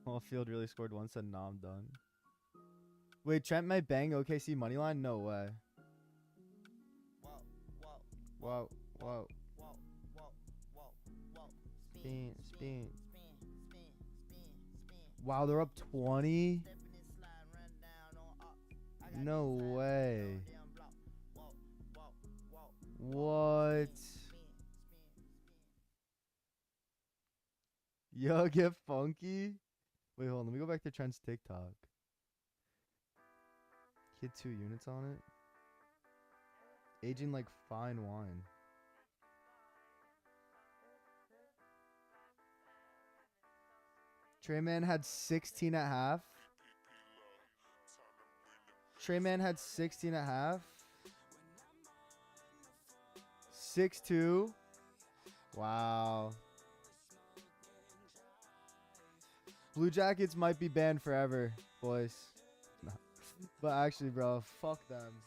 Oh, Field really scored once and nah, I'm done. Wait, Trent might bang OKC moneyline? No way. Whoa, whoa. Spin. Wow, they're up 20? No way. What? Yo, get funky. Wait, hold on. Let me go back to Trent's TikTok. He had 2 units on it. Aging like fine wine. Treyman had 16 at half. Treyman had 16 at half. 6-2. Wow. Blue Jackets might be banned forever, boys. No. But actually, bro, fuck them.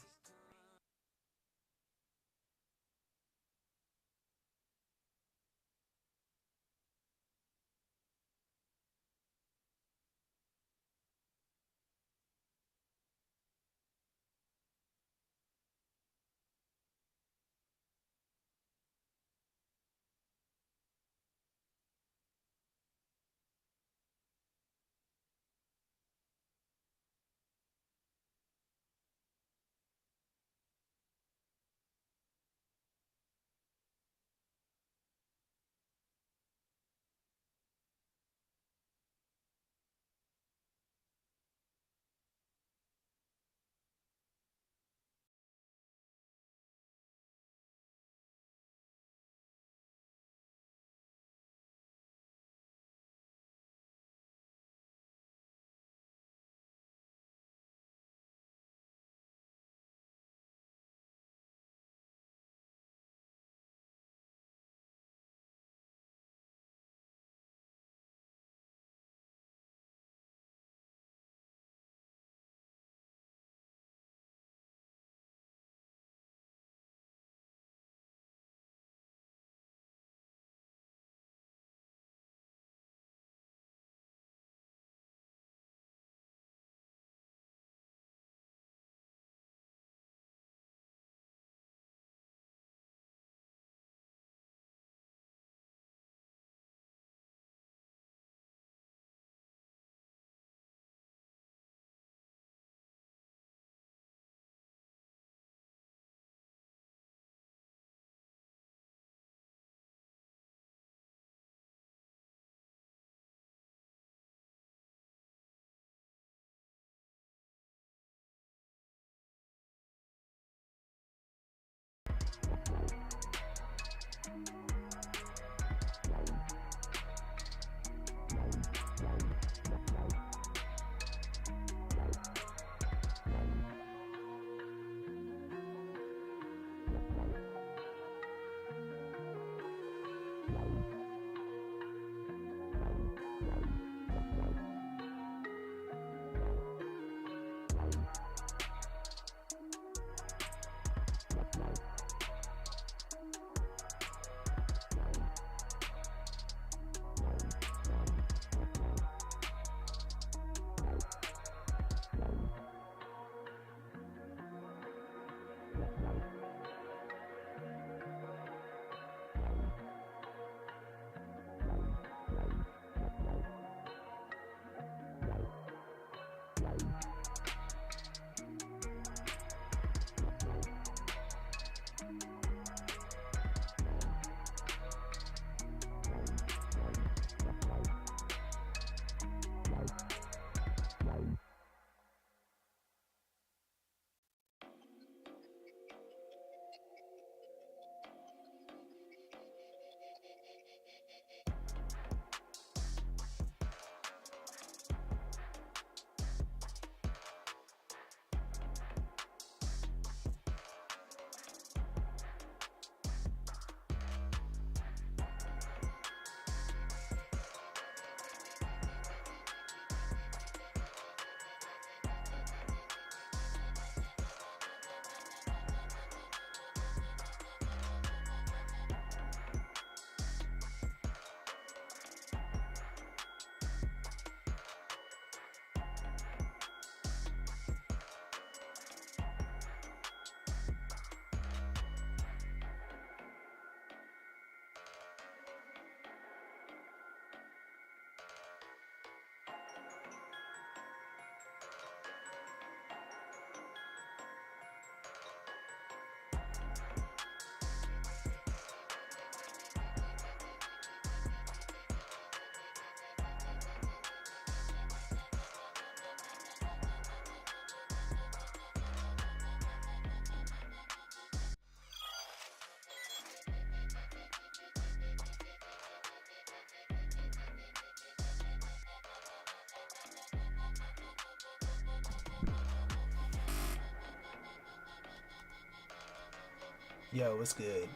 Yo, what's good?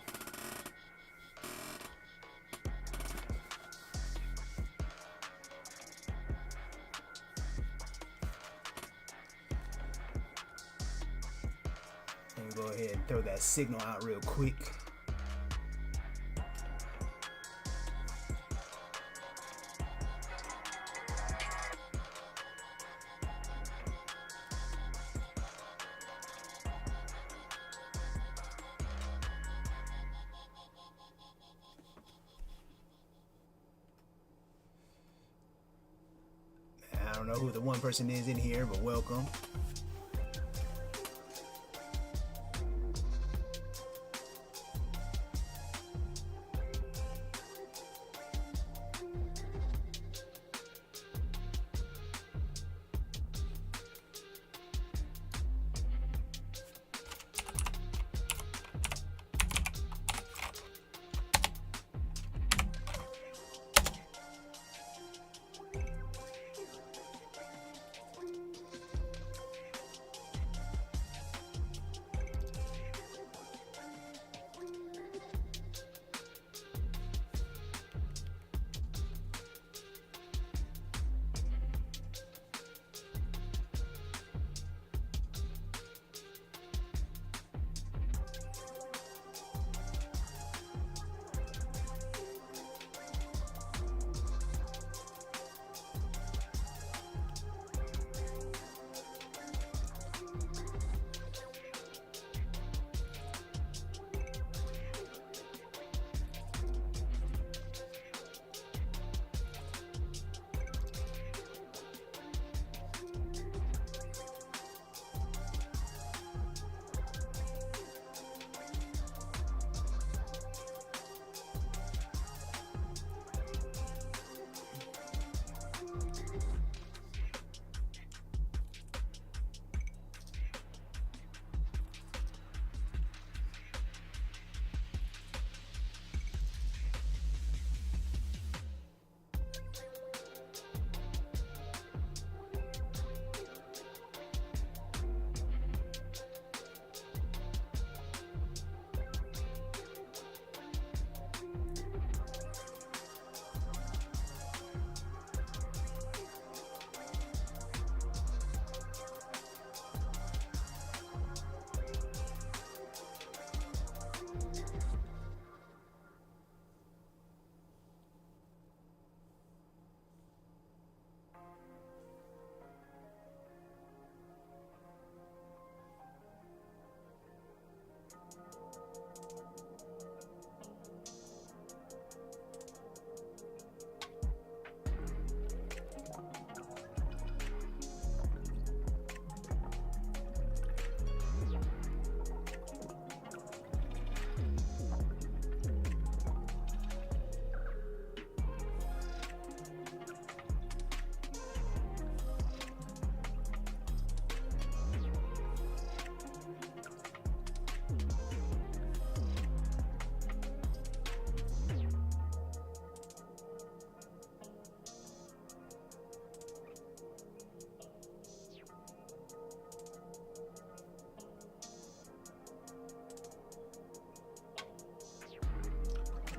Let me go ahead and throw that signal out real quick. I don't know who the one person is in here, but welcome.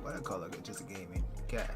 What I call it, Gza Gaming. God.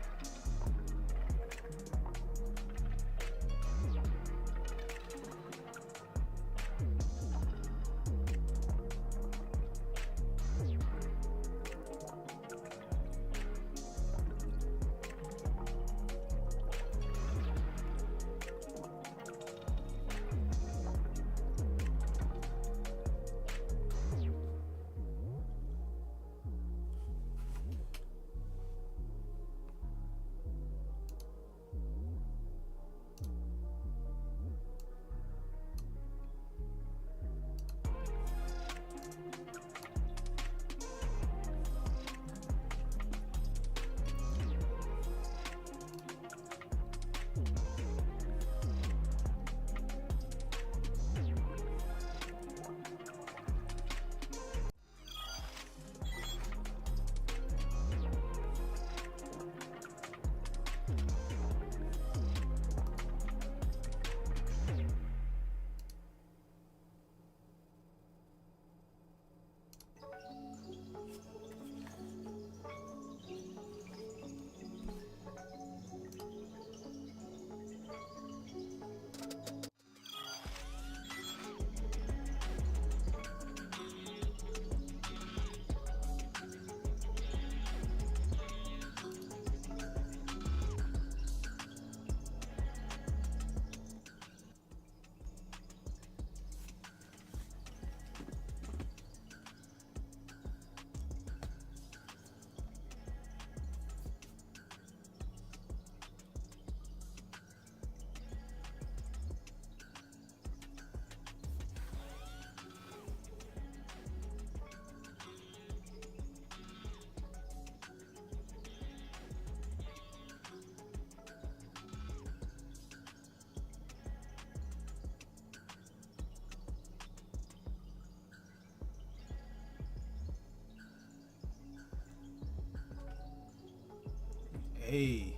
Hey.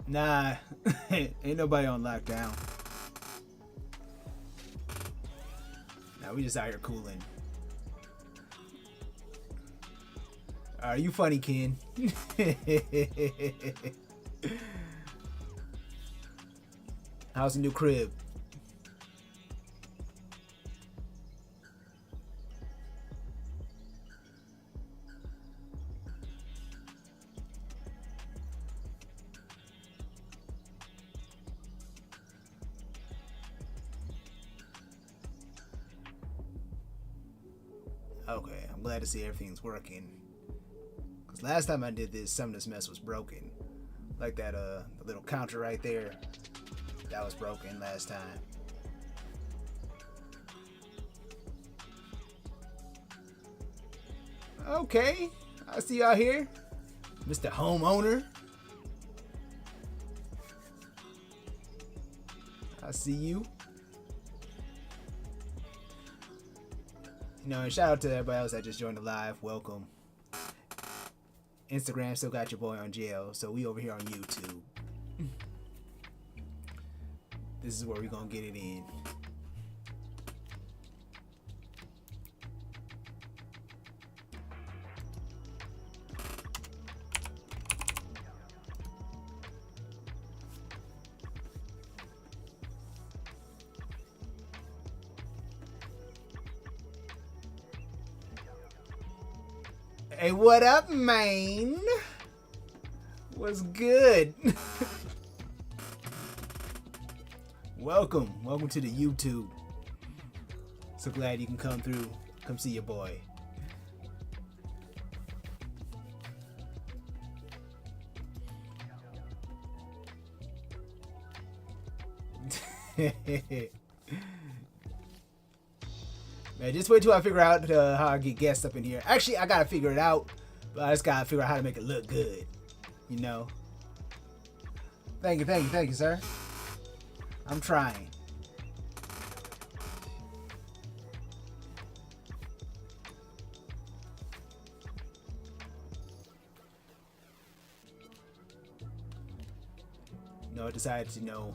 Nah, ain't nobody on lockdown. Nah, we just out here cooling. Are you funny, Ken? How's the new crib? Okay, I'm glad to see everything's working. Cause last time I did this, some of this mess was broken. Like that the little counter right there. That was broken last time. Okay, I see you out here, Mr. Homeowner. I see you. You know, and shout out to everybody else that just joined the live. Welcome. Instagram still got your boy on jail, so we over here on YouTube. This is where we gonna get it in. Hey, what up, man? What's good? Welcome to the YouTube. So glad you can come through, come see your boy. Man, just wait till I figure out how I get guests up in here. Actually, I gotta figure it out, but I just gotta figure out how to make it look good. You know? Thank you, sir. I'm trying. I decided to,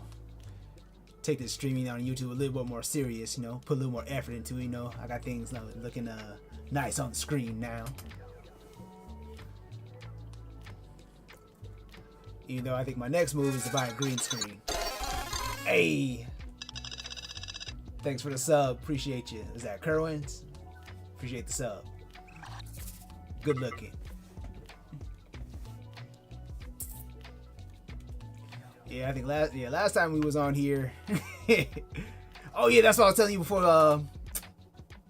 take this streaming on YouTube a little bit more serious, put a little more effort into it, I got things looking nice on the screen now. Even though I think my next move is to buy a green screen. Hey! Thanks for the sub, appreciate you. Is that Kerwin's? Appreciate the sub. Good looking. Yeah, I think last time we was on here. Oh yeah, that's what I was telling you before I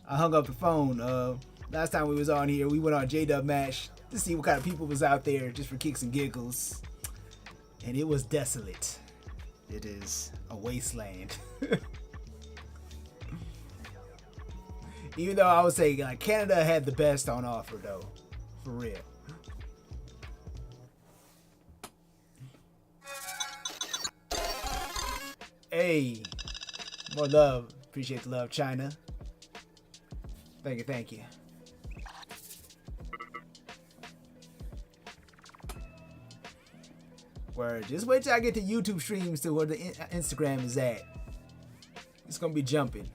hung up the phone. Last time we was on here, we went on J-Dub Match to see what kind of people was out there just for kicks and giggles. And it was desolate. It is a wasteland. Even though I would say Canada had the best on offer though. For real. Hey, more love. Appreciate the love, China. Thank you. Word. Just wait till I get to YouTube streams to where the Instagram is at. It's gonna be jumping.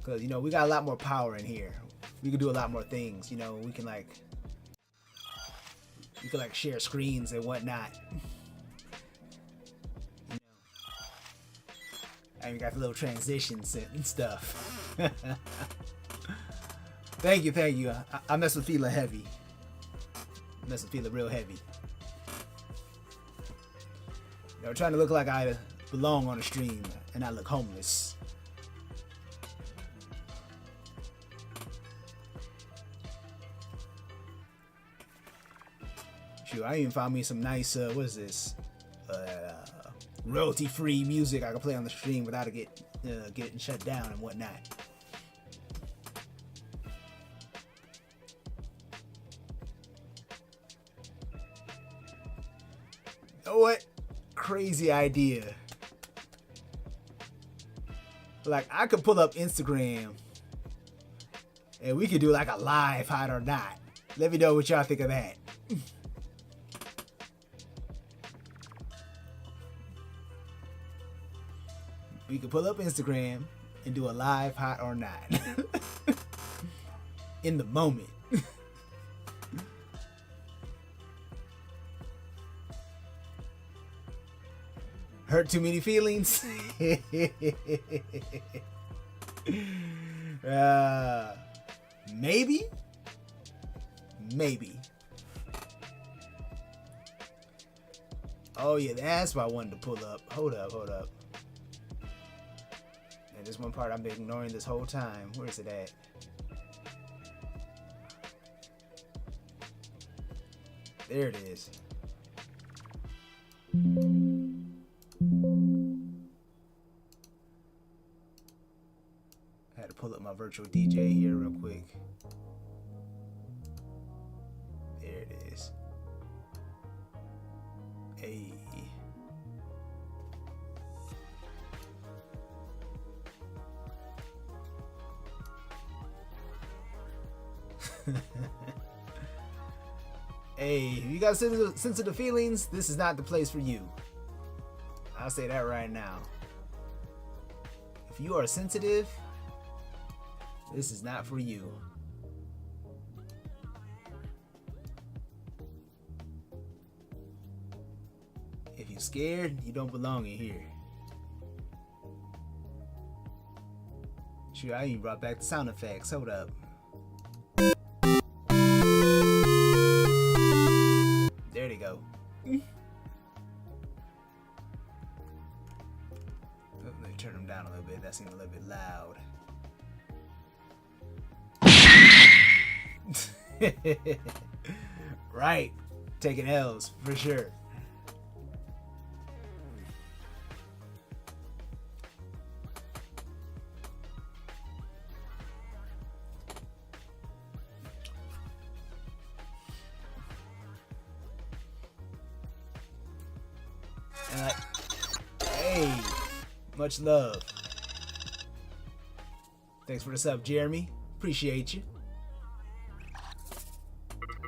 Cause we got a lot more power in here. We can do a lot more things. We can share screens and whatnot. And we got the little transitions and stuff. Thank you. I mess with feeling heavy. I mess with feeling real heavy. Trying to look like I belong on the stream and not look homeless. Shoot, I even found me some nice, what is this? Royalty-free music I can play on the stream without it getting shut down and whatnot. You know what? Crazy idea. I could pull up Instagram and we could do a live hot or not. Let me know what y'all think of that. We could pull up Instagram and do a live hot or not. In the moment. Hurt too many feelings? Maybe? Maybe. Oh yeah, that's why I wanted to pull up. Hold up. And this one part I've been ignoring this whole time. Where is it at? There it is. I had to pull up my virtual DJ here real quick. There it is. Hey. Hey, if you got sensitive feelings, this is not the place for you. I'll say that right now. If you are sensitive, this is not for you. If you're scared, you don't belong in here. Shoot, I even brought back the sound effects. Hold up. There they go. Let me turn them down a little bit. That seemed a little bit loud. Right. Taking L's for sure. Hey, much love. Thanks for the sub, Jeremy. Appreciate you.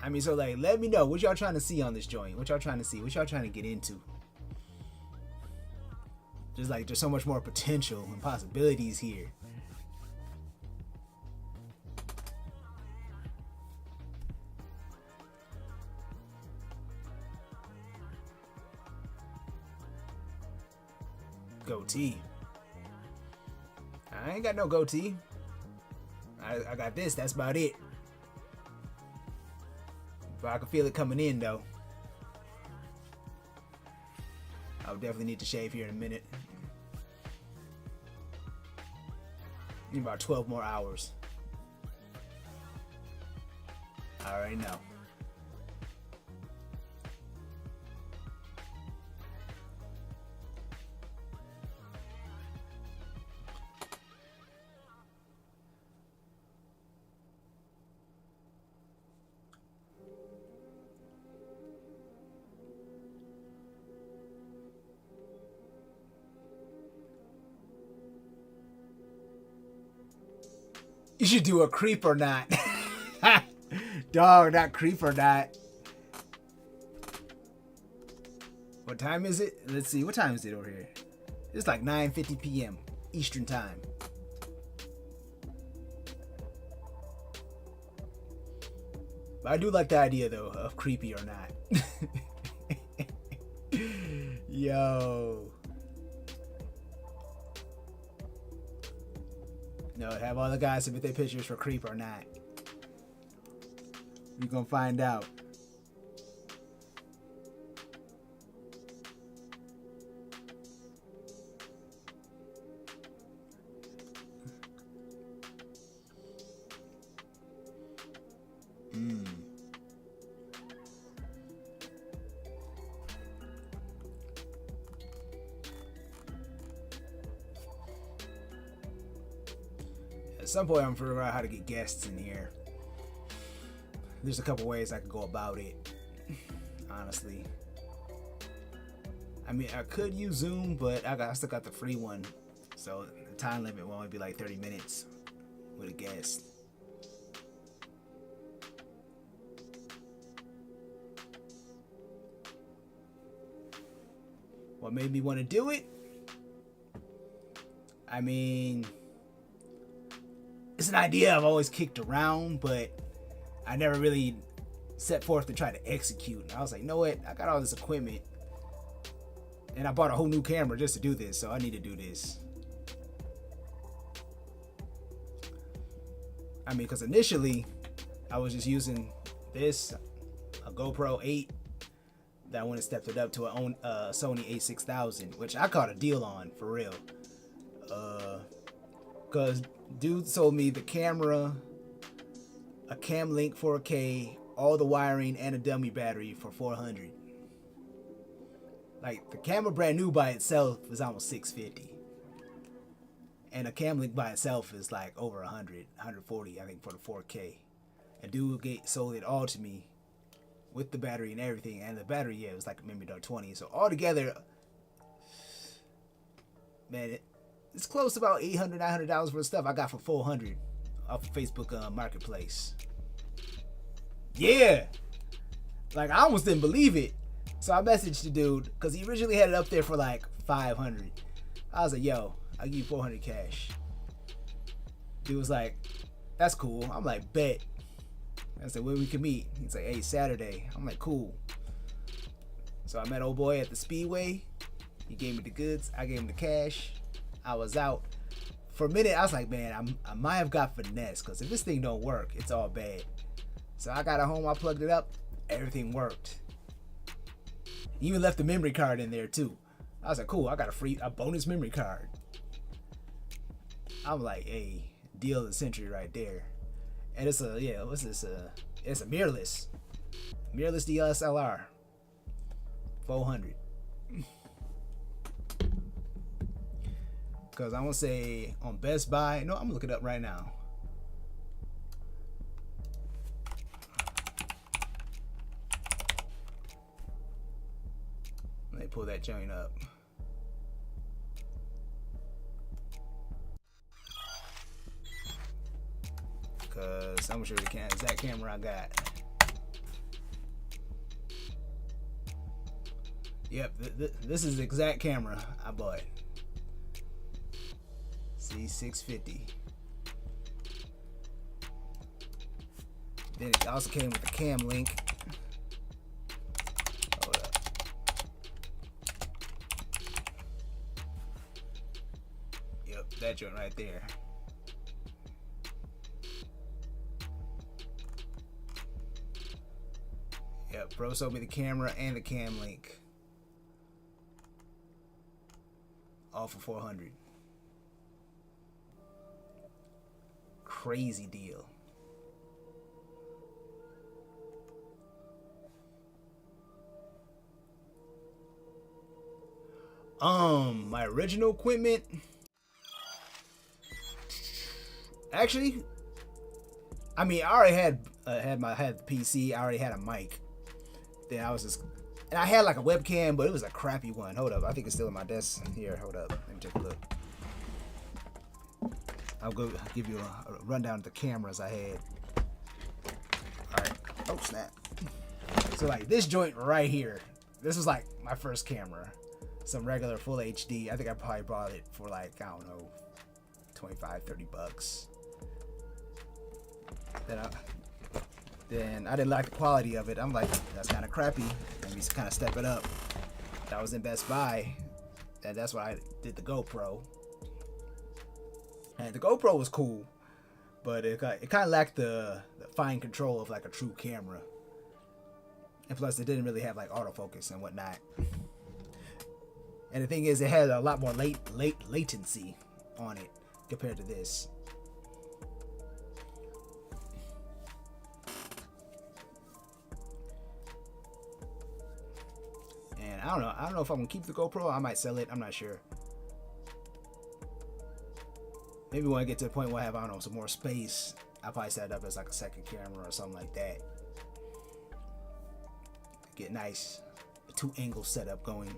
I mean, so like, let me know what y'all trying to see on this joint. What y'all trying to see? What y'all trying to get into? Just like, there's so much more potential and possibilities here. Goatee. I ain't got no goatee. I got this. That's about it. But I can feel it coming in though. I'll definitely need to shave here in a minute. In about 12 more hours. I already know. You should do a creep or not. Dog, not creep or not. What time is it? Let's see. What time is it over here? It's like 9:50 p.m. Eastern time. But I do like the idea though of creepy or not. Yo. No, have all the guys submit their pictures for creep or not. We're gonna find out. At some point, I'm gonna figure out how to get guests in here. There's a couple ways I could go about it, honestly. I mean, I could use Zoom, but I still got the free one, so the time limit will only be like 30 minutes with a guest. What made me want to do it? I mean, it's an idea I've always kicked around, but I never really set forth to try to execute. And I was like, you know what? I got all this equipment, and I bought a whole new camera just to do this, so I need to do this. I mean, because initially, I was just using this, a GoPro 8, that I went and stepped it up to a Sony a6000, which I caught a deal on, for real. Because dude sold me the camera, a Cam Link 4K, all the wiring, and a dummy battery for $400. Like, the camera brand new by itself is almost $650. And a Cam Link by itself is like over 100, 140, I think, for the 4K. And dude sold it all to me with the battery and everything. And the battery, yeah, it was like a Memory Dart 20. So altogether, man, it's close to about $800, $900 worth of stuff I got for $400 off of Facebook Marketplace. Yeah, like I almost didn't believe it. So I messaged the dude because he originally had it up there for like $500. I was like, yo, I'll give you $400 cash. Dude was like, that's cool. I'm like, bet. I said, when we can meet? He's like, hey, Saturday. I'm like, cool. So I met old boy at the Speedway. He gave me the goods. I gave him the cash. I was out. For a minute, I was like, man, I might have got finesse, because if this thing don't work, it's all bad. So I got it home, I plugged it up, everything worked. He even left the memory card in there too. I was like, cool, I got a bonus memory card. I'm like, hey, deal of the century right there. And it's a, yeah, what's this? It's a mirrorless DSLR, 400. Because I want to say on Best Buy, no, I'm gonna look it up right now. Let me pull that joint up. Because I'm sure the exact camera I got. Yep, this is the exact camera I bought. C650. Then it also came with a Cam Link. Hold up. Yep, that joint right there. Yep, bro sold me the camera and the Cam Link. All for $400. Crazy deal. My original equipment. Actually, I mean, I already had the PC. I already had a mic. Then I was just, and I had like a webcam, but it was a crappy one. Hold up, I think it's still in my desk here. Hold up, let me take a look. I'll give you a rundown of the cameras I had. All right. Oh snap. So like this joint right here, this was like my first camera. Some regular full HD. I think I probably bought it for like, I don't know, 25, 30 bucks. Then I didn't like the quality of it. I'm like, that's kind of crappy. Let me kind of step it up. That was in Best Buy, and that's why I did the GoPro. And the GoPro was cool, but it kind of lacked the fine control of like a true camera. And plus, it didn't really have like autofocus and whatnot. And the thing is, it had a lot more latency on it compared to this. And I don't know if I'm gonna keep the GoPro. I might sell it. I'm not sure. Maybe when I get to the point where I have, I don't know, some more space, I'll probably set it up as like a second camera or something like that. Get nice 2-angle setup going.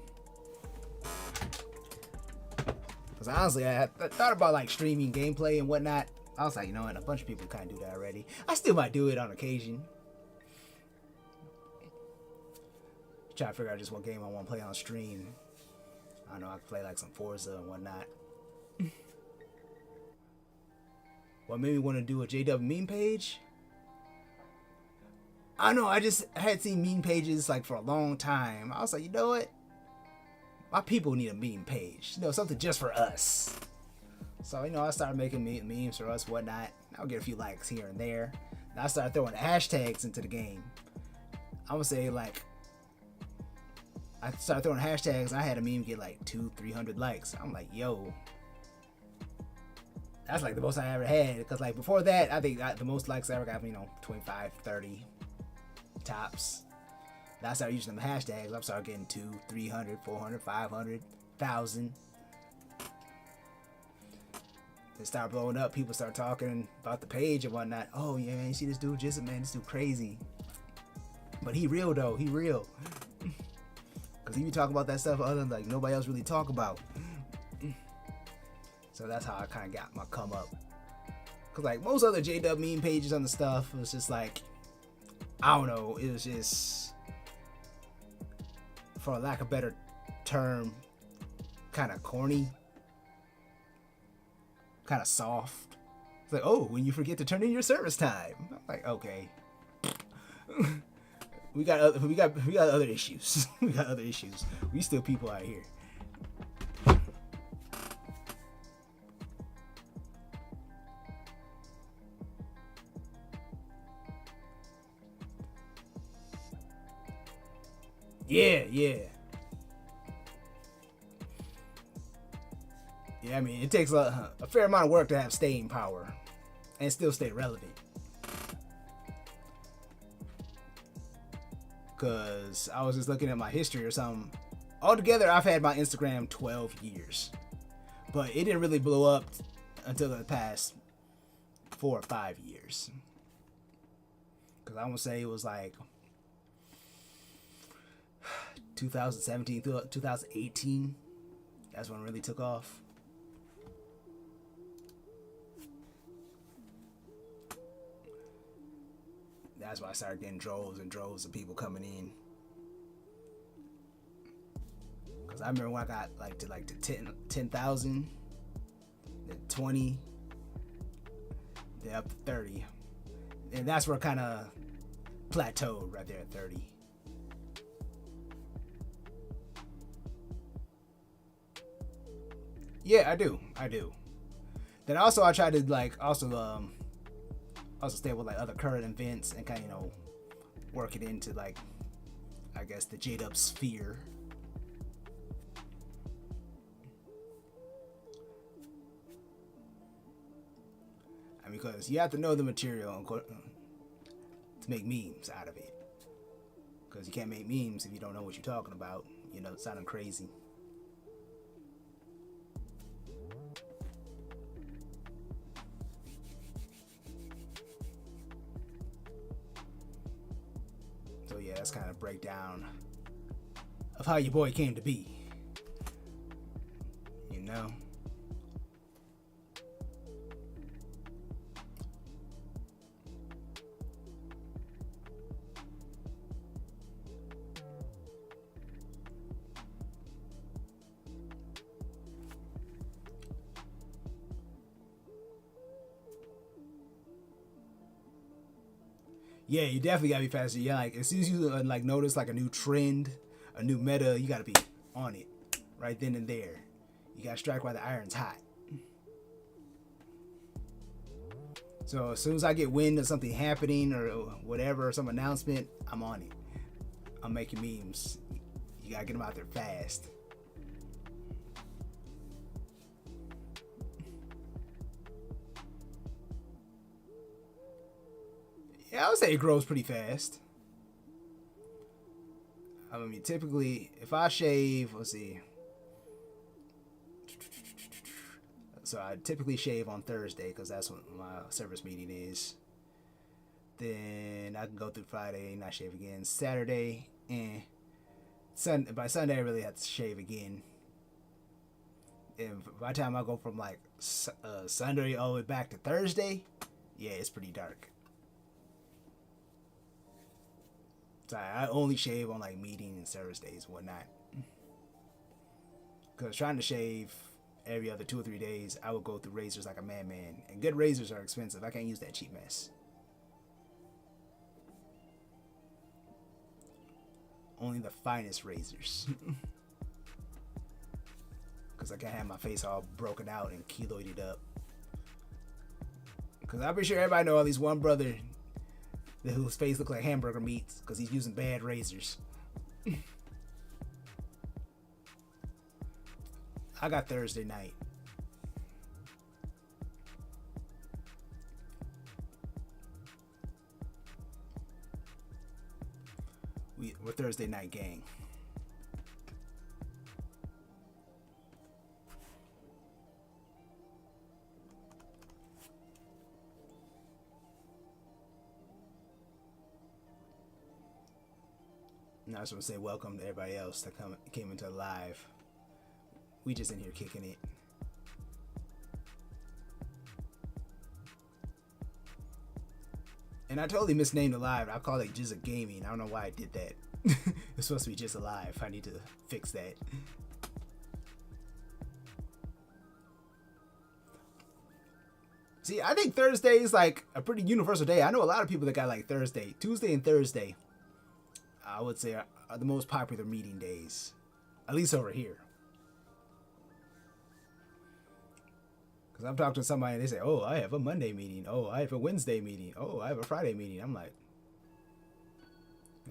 Because honestly, I thought about like streaming gameplay and whatnot. I was like, you know what, a bunch of people kind of do that already. I still might do it on occasion. Try to figure out just what game I want to play on stream. I know I can play like some Forza and whatnot. What made me want to do a JW meme page? I don't know. I had seen meme pages like for a long time. I was like, you know what? My people need a meme page. You know, something just for us. So, you know, I started making memes for us, whatnot. I'll get a few likes here and there. And I started throwing hashtags into the game. I would say, like, I started throwing hashtags. I had a meme get like 200-300 likes. I'm like, yo. That's like the most I ever had. Because, like, before that, I think the most likes I ever got, you know, 25, 30 tops. Then I started using them hashtags. I started getting 200, 300, 400, 500, 1,000. It started blowing up. People start talking about the page and whatnot. Oh yeah, man, you see this dude Gza, man, this dude crazy. But he real though, he real. Cause he be talking about that stuff other than like nobody else really talk about. So that's how I kind of got my come up. Cause like most other JW meme pages on the stuff, it was just like, I don't know, it was just, for lack of a better term, kind of corny. Kind of soft. It's like, oh, when you forget to turn in your service time. I'm like, okay. we got other issues. We got other issues. We still people out here. Yeah. Yeah, I mean, it takes a fair amount of work to have staying power and still stay relevant. Because I was just looking at my history or something. Altogether, I've had my Instagram 12 years. But it didn't really blow up until the past 4 or 5 years. Because I want to say it was like 2017 through 2018. That's when it really took off. That's why I started getting droves and droves of people coming in. Cause I remember when I got like to 10,000, then 20, then up to 30, and that's where I kind of plateaued right there at 30. Yeah, I do. Then also I tried to like also stay with like other current events and kind of, you know, work it into like, I guess, the J-Dub sphere. I mean, because you have to know the material to make memes out of it. Because you can't make memes if you don't know what you're talking about. You know, sounding crazy. So yeah, that's kind of a breakdown of how your boy came to be. You know? Yeah, you definitely gotta be faster. Yeah, like as soon as you like notice like a new trend, a new meta, you gotta be on it right then and there. You gotta strike while the iron's hot. So as soon as I get wind of something happening or whatever, or some announcement, I'm on it. I'm making memes. You gotta get them out there fast. Yeah, I would say it grows pretty fast. I mean, typically, if I shave, let's see. So I typically shave on Thursday because that's when my service meeting is. Then I can go through Friday and not shave again. Saturday, and by Sunday I really have to shave again. And by the time I go from like Sunday all the way back to Thursday, yeah, it's pretty dark. So I only shave on like meeting and service days and whatnot. Because trying to shave every other 2 or 3 days, I would go through razors like a madman. And good razors are expensive. I can't use that cheap mess. Only the finest razors. Because I can't have my face all broken out and keloided up. Because I'm pretty sure everybody know at least one brother whose face look like hamburger meats because he's using bad razors. I got Thursday night. We're Thursday night gang. And I just want to say welcome to everybody else that came into live. We just in here kicking it. And I totally misnamed the live. I call it Gza Gaming. I don't know why I did that. It's supposed to be just alive. I need to fix that. See, I think Thursday is like a pretty universal day. I know a lot of people that got like Thursday. Tuesday and Thursday, I would say, are the most popular meeting days. At least over here. Because I'm talking to somebody and they say, oh, I have a Monday meeting. Oh, I have a Wednesday meeting. Oh, I have a Friday meeting. I'm like,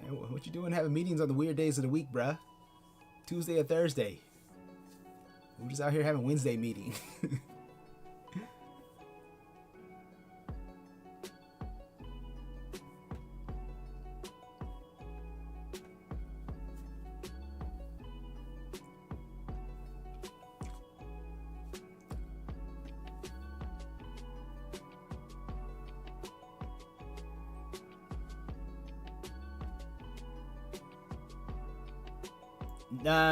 man, what you doing having meetings on the weird days of the week, bruh? Tuesday or Thursday. We're just out here having Wednesday meeting.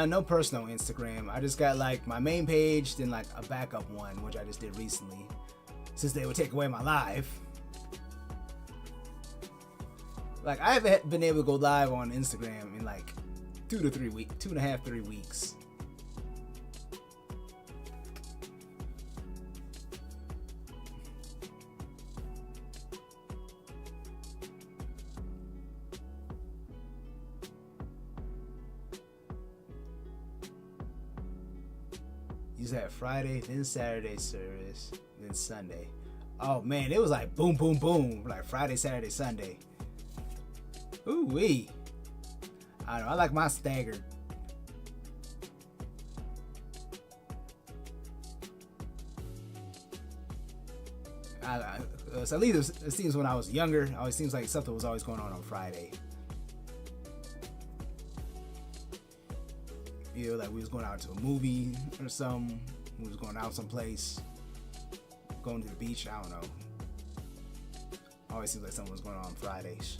'No personal Instagram. I just got like my main page, then like a backup one, which I just did recently, since they would take away my live. Like I haven't been able to go live on Instagram in like 2 to 3 weeks, 2.5, 3 weeks. You said Friday, then Saturday service, then Sunday. Oh man, it was like boom, boom, boom. Like Friday, Saturday, Sunday. Ooh wee. I don't know. I like my staggered. So at least it seems when I was younger, it always seems like something was always going on Friday. You know, like we was going out to a movie or something. We was going out someplace. Going to the beach. I don't know. Always seems like something was going on Fridays.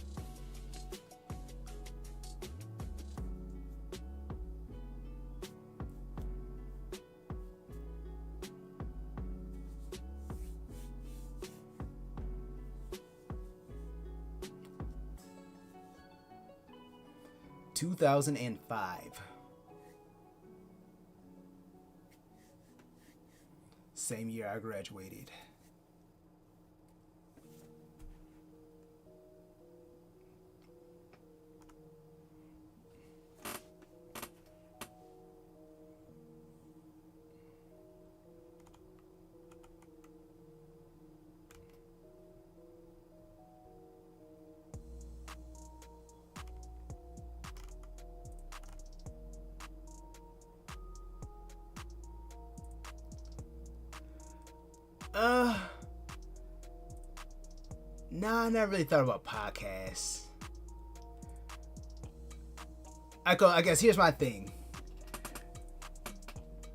...2005. Same year I graduated. Nah, I never really thought about podcasts. I guess here's my thing.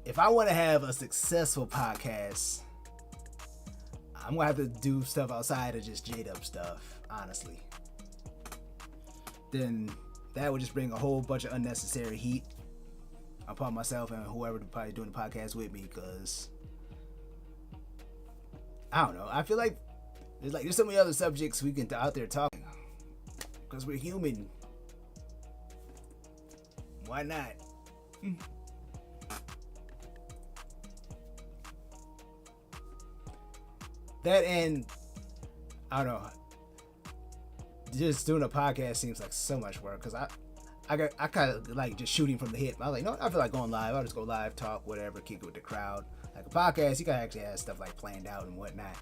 If I want to have a successful podcast, I'm gonna have to do stuff outside of just J-Dub stuff, honestly. Then that would just bring a whole bunch of unnecessary heat upon myself and whoever probably doing the podcast with me, because I don't know. I feel like there's so many other subjects we can out there talking, because we're human. Why not? That and I don't know. Just doing a podcast seems like so much work because I kind of like just shooting from the hip. I was like, no, I feel like going live. I'll just go live, talk, whatever, kick it with the crowd. Like a podcast, you gotta actually have stuff like planned out and whatnot.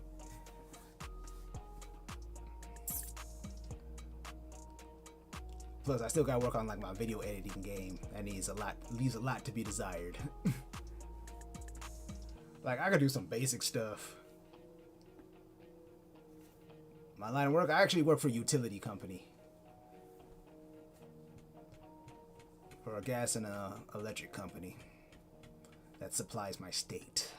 Plus, I still gotta work on like my video editing game. That leaves a lot to be desired. Like I gotta do some basic stuff. My line of work, I actually work for a utility company. For a gas and electric company that supplies my state.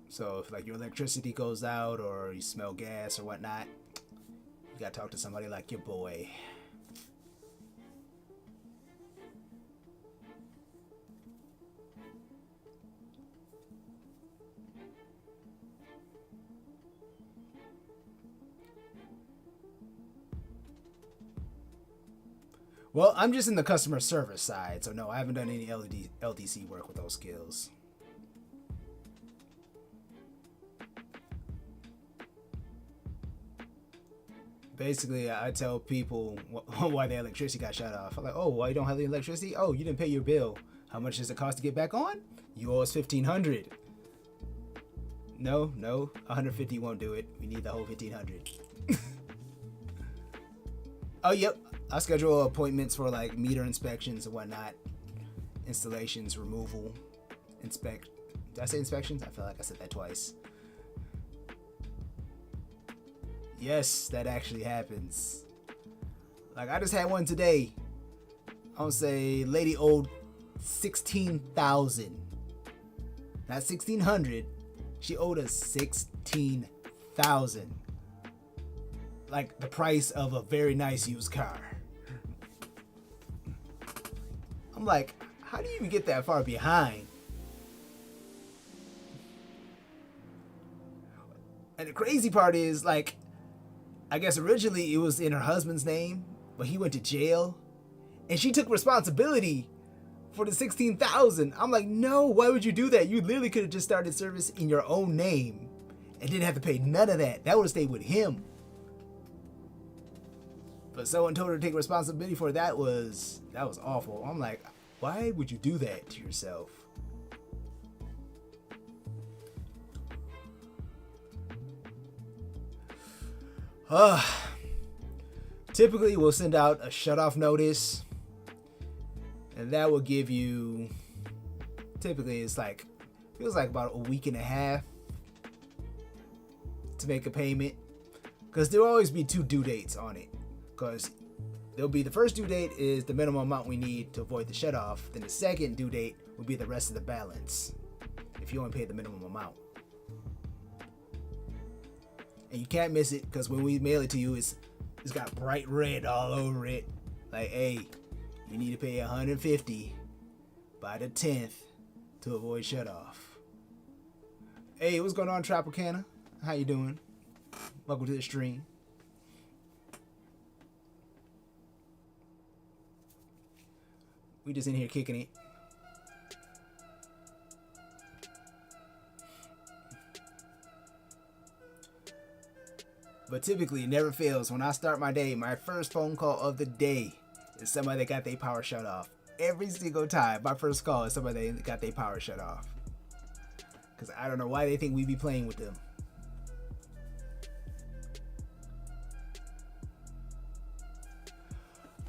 So if like your electricity goes out or you smell gas or whatnot, you gotta talk to somebody like your boy. Well, I'm just in the customer service side, so no, I haven't done any LDC work with those skills. Basically, I tell people why their electricity got shut off. I'm like, oh, why you don't have the electricity? Oh, you didn't pay your bill. How much does it cost to get back on? You owe us $1,500. No, 150 won't do it. We need the whole 1,500. Oh, yep. I schedule appointments for like meter inspections and whatnot, installations, removal, Did I say inspections? I feel like I said that twice. Yes, that actually happens. Like I just had one today. I'll say lady owed 16,000. Not 1,600. She owed us 16,000. Like the price of a very nice used car. I'm like, how do you even get that far behind? And the crazy part is, like, I guess originally it was in her husband's name, but he went to jail, and she took responsibility for the 16,000. I'm like, no, why would you do that? You literally could have just started service in your own name and didn't have to pay none of that. That would have stayed with him. But someone told her to take responsibility for it. That was awful. I'm like, why would you do that to yourself? Typically we'll send out a shutoff notice, and that will give you, typically it's like, feels like about a week and a half to make a payment, because there'll always be 2 due dates on it. Because there'll be the first due date is the minimum amount we need to avoid the shutoff. Then the second due date will be the rest of the balance if you only pay the minimum amount. And you can't miss it, because when we mail it to you, it's got bright red all over it. Like, hey, you need to pay $150 by the 10th to avoid shutoff. Hey, what's going on, Tropicana? How you doing? Welcome to the stream. We just in here kicking it. But typically it never fails. When I start my day, my first phone call of the day is somebody that got their power shut off. Every single time, my first call is somebody that got their power shut off. Because I don't know why they think we be playing with them.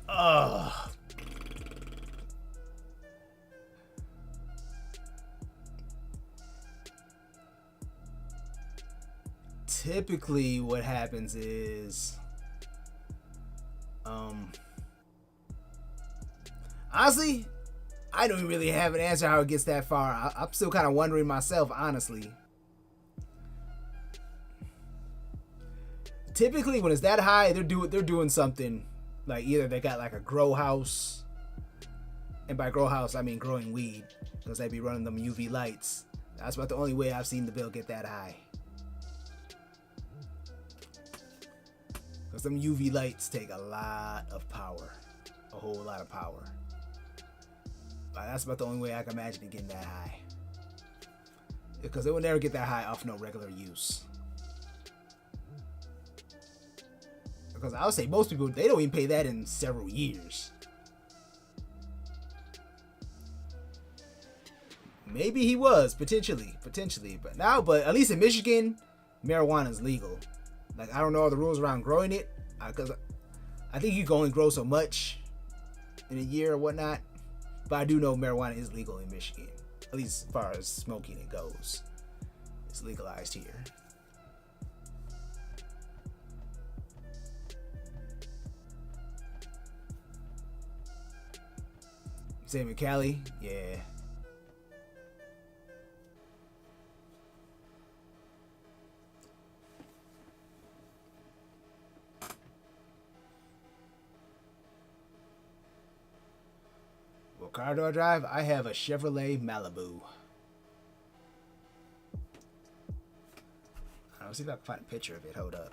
Ugh. Typically what happens is honestly, I don't really have an answer how it gets that far. I'm still kind of wondering myself, honestly. Typically when it's that high, they're doing something, like either they got like a grow house, and by grow house I mean growing weed, because they be running them UV lights. That's about the only way I've seen the bill get that high. Because them UV lights take a lot of power. A whole lot of power. That's about the only way I can imagine it getting that high. Because it will never get that high off no regular use. Because I would say most people, they don't even pay that in several years. Maybe he was, potentially. But at least in Michigan, marijuana is legal. Like, I don't know all the rules around growing it. Because I think you can only grow so much in a year or whatnot. But I do know marijuana is legal in Michigan. At least as far as smoking it goes. It's legalized here. Same in Cali? Yeah. What car do I drive? I have a Chevrolet Malibu. I'll see if I can find a picture of it. Hold up.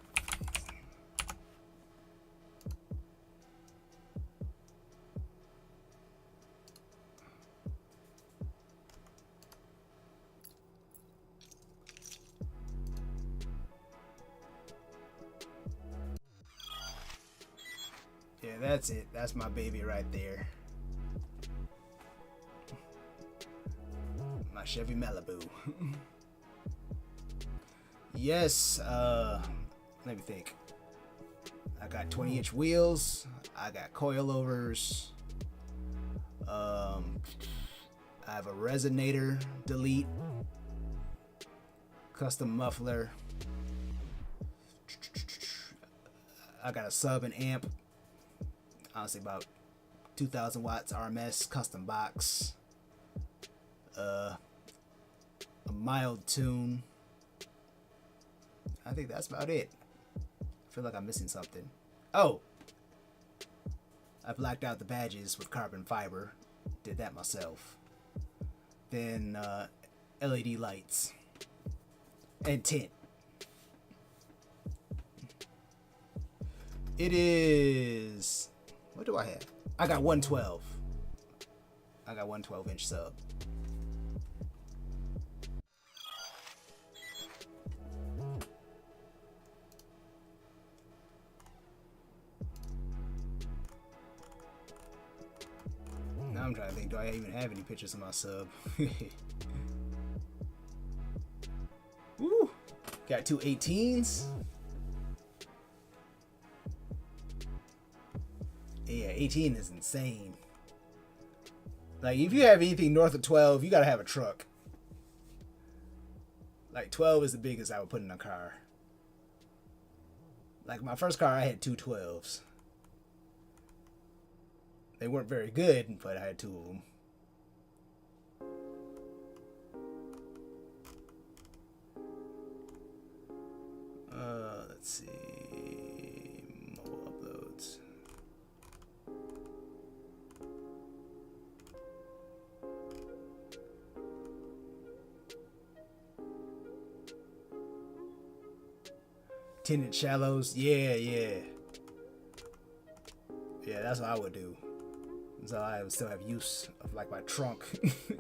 Yeah, that's it. That's my baby right there. My Chevy Malibu. Yes, let me think. I got 20-inch wheels. I got coilovers. I have a resonator delete. Custom muffler. I got a sub and amp. Honestly, about 2,000 watts RMS custom box. A mild tune. I think that's about it. I feel like I'm missing something. Oh! I blacked out the badges with carbon fiber. Did that myself. Then LED lights. And tint. It is... What do I have? I got 112. I got 112-inch sub. Now I'm trying to think, do I even have any pictures of my sub? Woo! Got two 18s. Yeah, 18 is insane. Like, if you have anything north of 12, you gotta have a truck. Like, 12 is the biggest I would put in a car. Like, my first car, I had two 12s. They weren't very good, but I had two of them. Let's see. Mobile uploads. Tinted shallows. Yeah. Yeah, that's what I would do. So I would still have use of like my trunk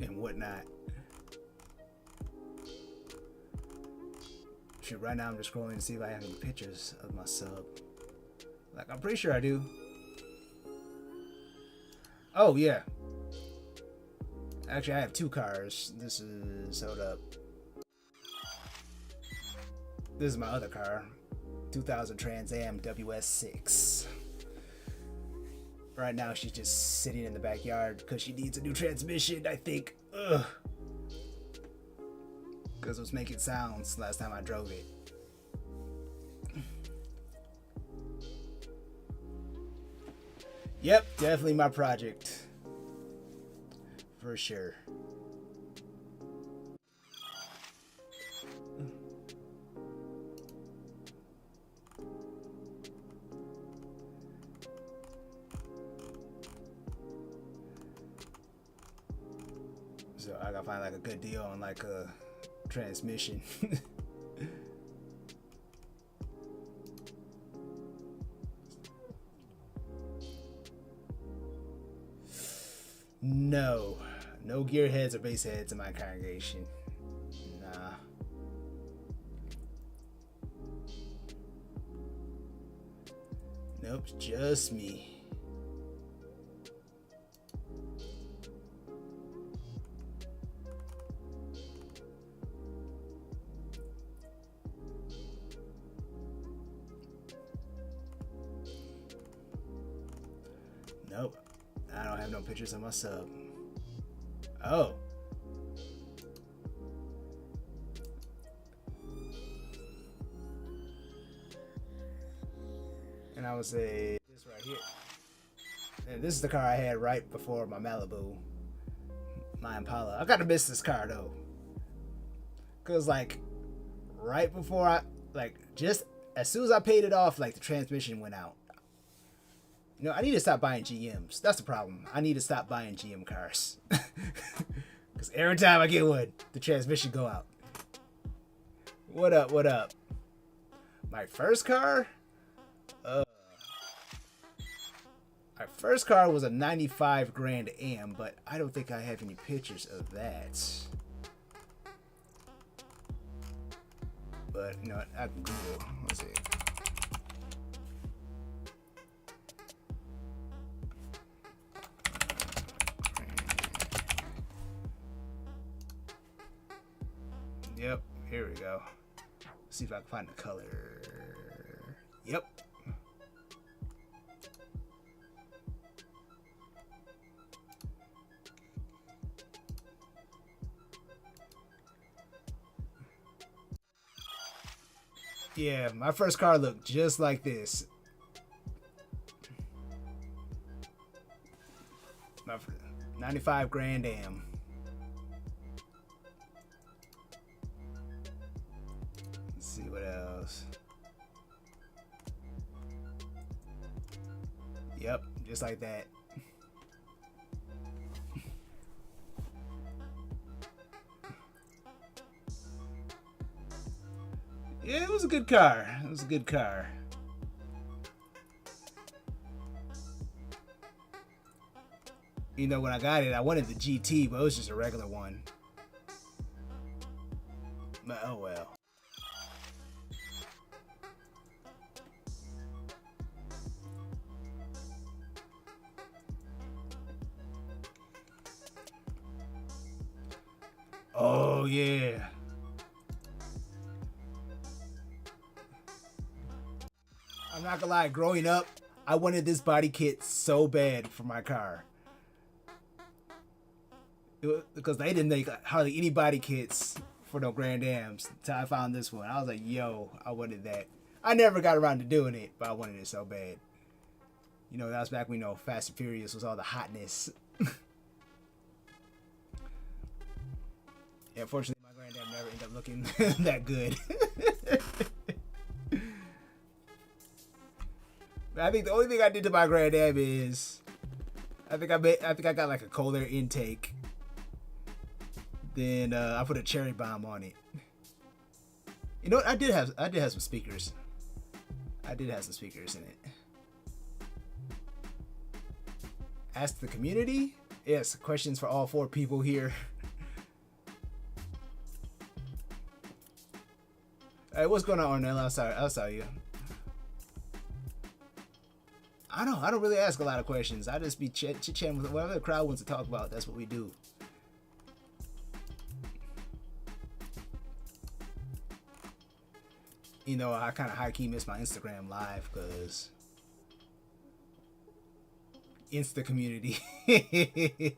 and whatnot. Shoot, right now I'm just scrolling to see if I have any pictures of my sub. Like, I'm pretty sure I do. Oh, yeah. Actually, I have two cars. This is, hold up. This is my other car. 2000 Trans Am WS6. Right now, she's just sitting in the backyard because she needs a new transmission, I think. Ugh. Because it was making sounds last time I drove it. Yep, definitely my project. For sure. So I gotta find like a good deal on like a transmission. No. No gearheads or base heads in my congregation. Nah. Nope, just me. Nope. I don't have no pictures of my sub. Oh. And I would say this right here. And this is the car I had right before my Malibu. My Impala. I gotta miss this car though. Cause like right before just as soon as I paid it off, like the transmission went out. You know, I need to stop buying GMs. That's the problem. I need to stop buying GM cars. Because every time I get one, the transmission go out. What up, what up? My first car? My first car was a 95 Grand Am, but I don't think I have any pictures of that. But, you know what? I can Google. Let's see. Yep, here we go. Let's see if I can find the color. Yep. Yeah, my first car looked just like this. My 95 Grand Am. Let's see what else. Yep, just like that. Yeah, it was a good car. It was a good car. You know, when I got it, I wanted the GT, but it was just a regular one. But oh well. Oh yeah. I'm not gonna lie, growing up, I wanted this body kit so bad for my car. Because they didn't make hardly any body kits for no Grand Ams until I found this one. I was like, yo, I wanted that. I never got around to doing it, but I wanted it so bad. You know, that was back when, you know, Fast and Furious was all the hotness. Yeah, unfortunately, my Grand Am never ended up looking that good. I think the only thing I did to my Grand Am is I think I got like a cold air intake. Then I put a cherry bomb on it. You know what? I did have some speakers. I did have some speakers in it. Ask the community? Yes, questions for all 4 people here. Hey, what's going on, Ornella? I'll tell you. I don't really ask a lot of questions. I just be chit-chatting with whatever the crowd wants to talk about. That's what we do. You know, I kind of high-key miss my Instagram live because Insta community. I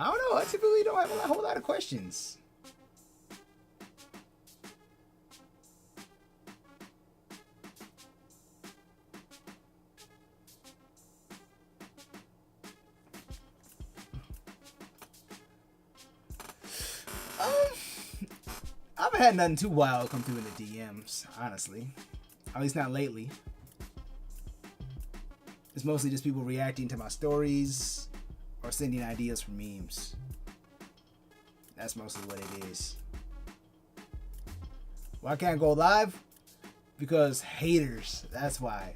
don't know. I typically don't have a whole lot of questions. I haven't had nothing too wild come through in the DMs, honestly. At least not lately. It's mostly just people reacting to my stories or sending ideas for memes. That's mostly what it is. Why can't I go live? Because haters. That's why.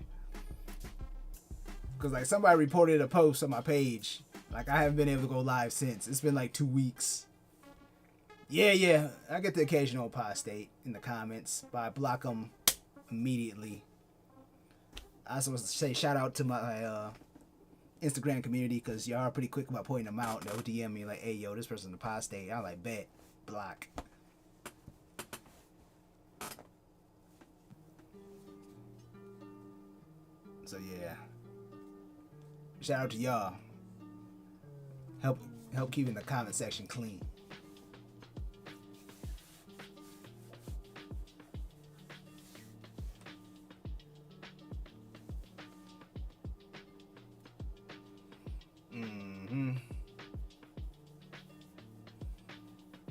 Because like somebody reported a post on my page Like, I haven't been able to go live since. It's been like 2 weeks. Yeah. I get the occasional apostate in the comments, but I block them immediately. I also want to say shout out to my Instagram community, because y'all are pretty quick about pointing them out. They'll DM me like, hey, yo, this person's apostate. I'm like, bet. Block. So, yeah. Shout out to y'all. Help keeping the comment section clean.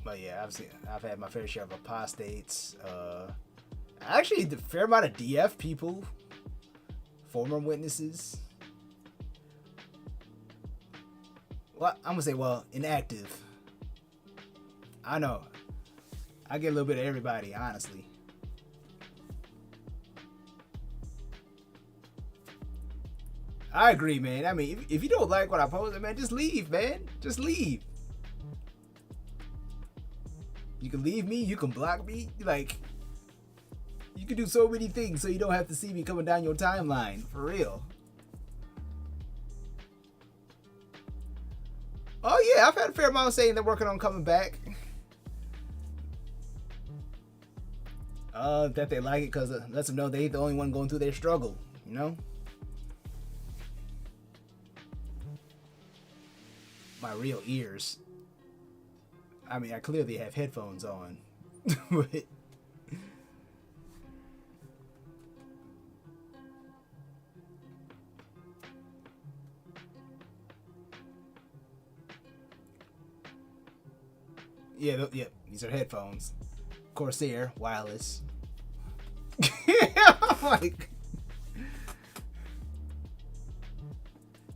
But yeah, I've had my fair share of apostates. Actually, the fair amount of DF people, former witnesses. Well, I'm gonna say, inactive. I know. I get a little bit of everybody, honestly. I agree, man. I mean, if you don't like what I post, man, just leave, man. Just leave. You can leave me. You can block me. Like, you can do so many things so you don't have to see me coming down your timeline. For real. Oh, yeah. I've had a fair amount saying they're working on coming back. That they like it because it lets them know they ain't the only one going through their struggle. You know? My real ears. I mean, I clearly have headphones on. Yeah, these are headphones. Corsair wireless. Like,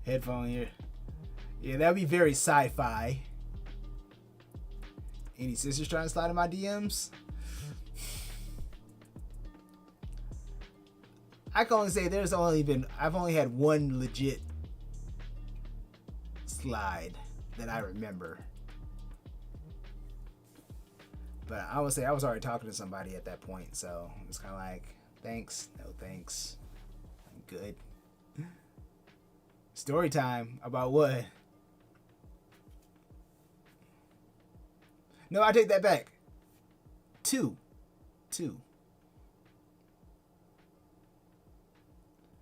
headphone here. Yeah, that'd be very sci-fi. Any sisters trying to slide in my DMs? I can only say I've only had one legit slide that I remember. But I would say I was already talking to somebody at that point, so it was kind of like, thanks, no thanks, I'm good. Story time about what? No, I take that back. Two.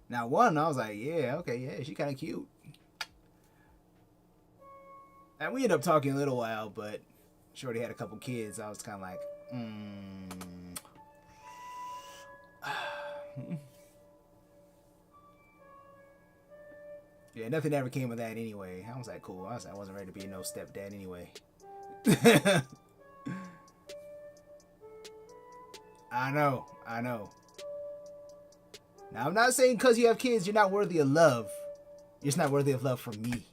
Now one, I was like, yeah, okay, yeah, she kind of cute. And we ended up talking a little while, but Shorty had a couple kids. I was kind of like, Yeah, nothing ever came of that anyway. I was like, cool. I wasn't ready to be no stepdad anyway. I know. Now, I'm not saying because you have kids, you're not worthy of love. You're just not worthy of love from me.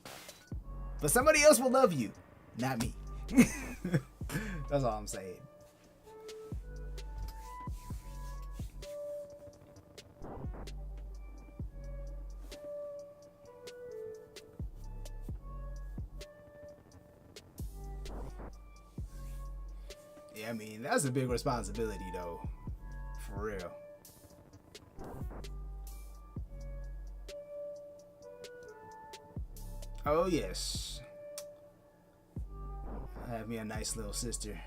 But somebody else will love you, not me. That's all I'm saying. Yeah, I mean, that's a big responsibility, though. For real. Oh, yes. I have me a nice little sister.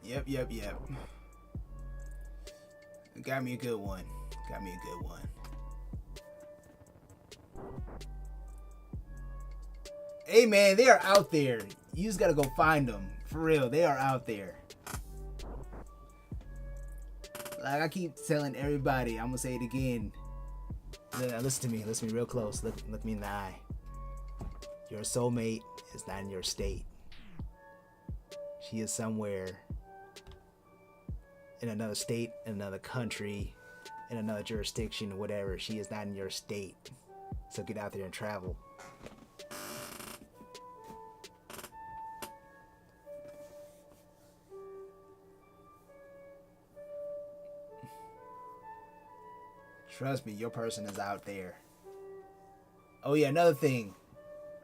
Yep. Got me a good one. Hey, man, they are out there. You just gotta go find them. For real, they are out there. Like I keep telling everybody, I'm gonna say it again. Listen to me real close. Look me in the eye. Your soulmate is not in your state. She is somewhere in another state, in another country, in another jurisdiction, whatever. She is not in your state. So get out there and travel. Trust me, your person is out there. Oh yeah, another thing.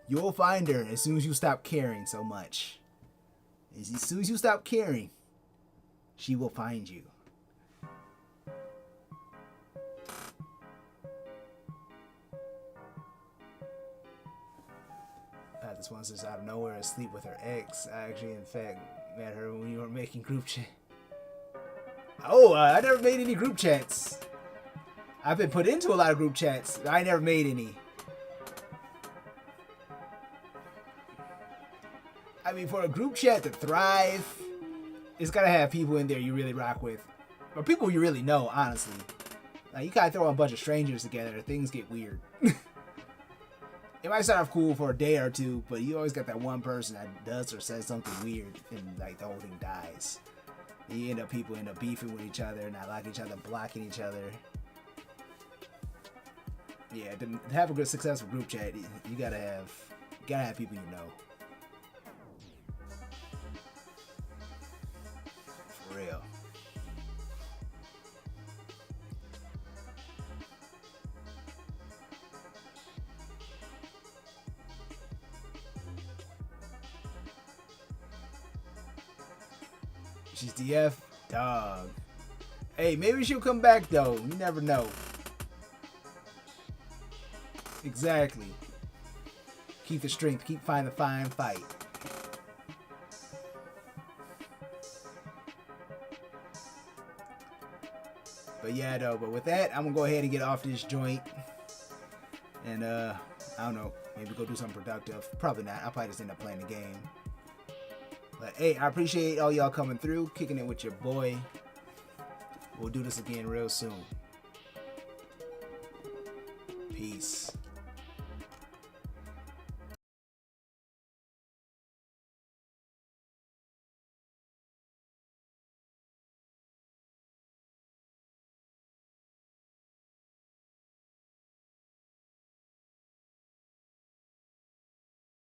You'll find her as soon as you stop caring so much. As soon as you stop caring, she will find you. This one's just out of nowhere asleep with her ex. I actually, in fact, met her when we were making group chat. Oh, I never made any group chats. I've been put into a lot of group chats. I never made any. I mean, for a group chat to thrive, it's gotta have people in there you really rock with. Or people you really know, honestly. Like, you gotta throw a bunch of strangers together, things get weird. It might start off cool for a day or two, but you always got that one person that does or says something weird, and like the whole thing dies. And people end up beefing with each other, not liking each other, blocking each other. Yeah, to have a good successful group chat, you gotta have people you know. For real. She's DF? Dog. Hey, maybe she'll come back though. You never know. Exactly. Keep the strength. Keep finding the fine fight. But yeah, though. But with that, I'm gonna go ahead and get off this joint. And I don't know. Maybe go do something productive. Probably not. I'll probably just end up playing the game. But hey, I appreciate all y'all coming through, kicking it with your boy. We'll do this again real soon. Peace.